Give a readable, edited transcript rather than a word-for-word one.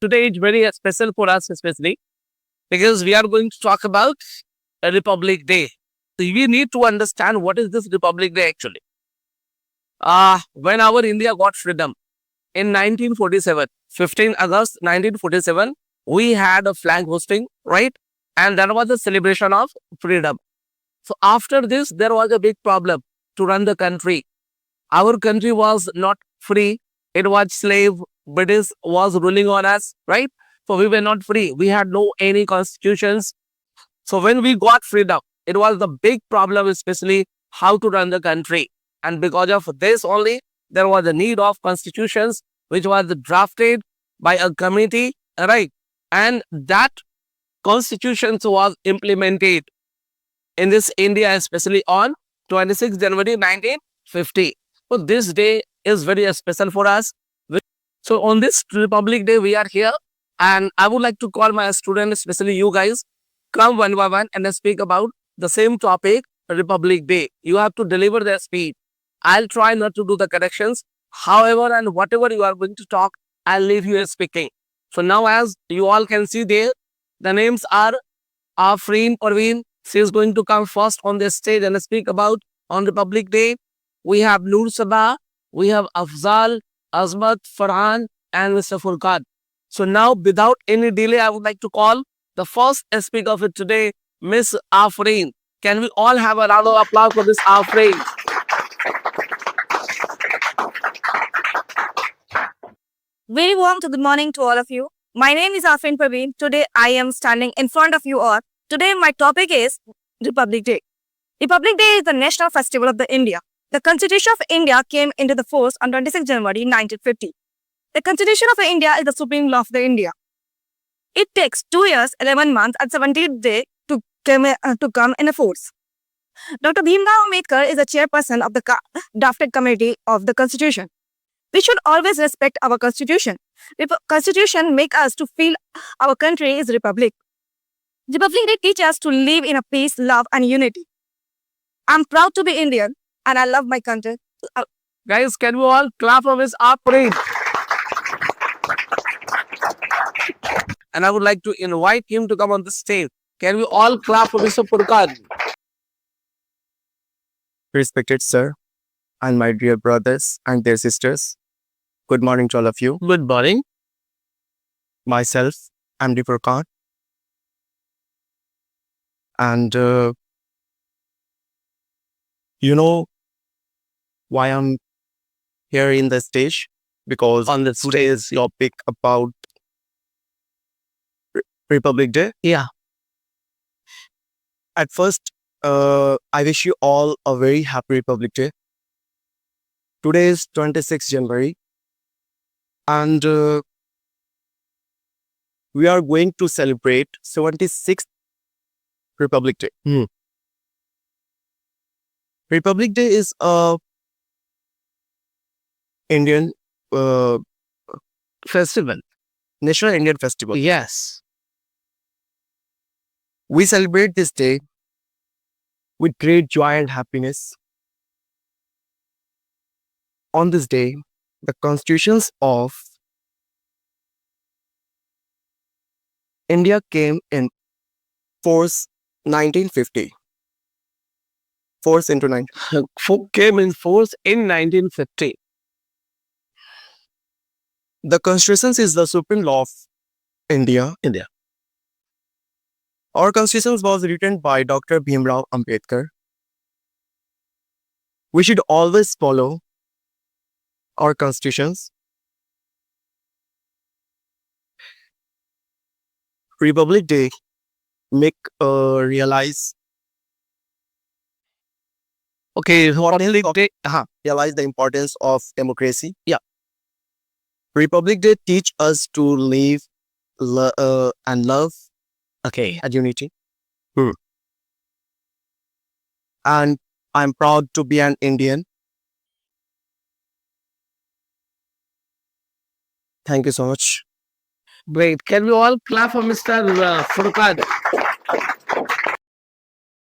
Today is very special for us, especially because we are going to talk about a Republic Day. So we need to understand what is this Republic Day actually. When our India got freedom in 1947, 15 August 1947, we had a flag hosting, right? And that was a celebration of freedom. So after this, there was a big problem to run the country. Our country was not free. It was slave. British was ruling on us, right? So we were not free. We had no any constitutions. So when we got freedom, it was the big problem, especially how to run the country. And because of this only, there was a need of constitutions, which was drafted by a committee, right? And that constitutions was implemented in this India, especially on 26 January 1950. So this day is very special for us. So on this Republic Day, we are here, and I would like to call my students, especially you guys, come one by one and speak about the same topic, Republic Day. You have to deliver their speech. I'll try not to do the corrections. However, and whatever you are going to talk, I'll leave you speaking. So now, as you all can see there, the names are Afreen Parveen. She is going to come first on the stage and speak about on Republic Day. We have Noor Sabah, we have Afzal, Azmat, Farhan, and Mr. Furqan. So now, without any delay, I would like to call the first speaker of it today, Miss Afreen. Can we all have a round of applause for this Afreen? Very warm good morning to all of you. My name is Afreen Parveen. Today I am standing in front of you all. Today my topic is Republic Day. Republic Day is the national festival of the India. The Constitution of India came into the force on 26 January 1950. The Constitution of India is the supreme law of the India. It takes 2 years, 11 months and 17 days to come in force. Dr. Bhimrao Ambedkar is the chairperson of the drafted committee of the Constitution. We should always respect our Constitution. Constitution make us to feel our country is republic. Republic Day teaches us to live in a peace, love and unity. I'm proud to be Indian and I love my country. Guys, can we all clap for Miss Afreen? And I would like to invite him to come on the stage. Can we all clap for Mr. Furqan? Respected sir, and my dear brothers and their sisters, good morning to all of you. Good morning. Myself, MD Furqan, and you know why I'm here in the stage? Because On the today's topic about Republic Day. Yeah. At first, I wish you all a very happy Republic Day. Today is 26 January, and we are going to celebrate 76th Republic Day. Republic Day is a Indian Festival. national Indian festival. Yes. We celebrate this day with great joy and happiness. On this day, the constitutions of India came in force 1950. Force into 19. Came in force in 1950. The constitutions is the supreme law of India. India. Our constitutions was written by Dr. Bhimrao Ambedkar. We should always follow our constitutions. Republic Day make realize Okay, Republic Day. realize the importance of democracy. Yeah. Republic Day teach us to live and love Okay. and unity. And I'm proud to be an Indian. Thank you so much. Great. Can we all clap for Mr. Furqan?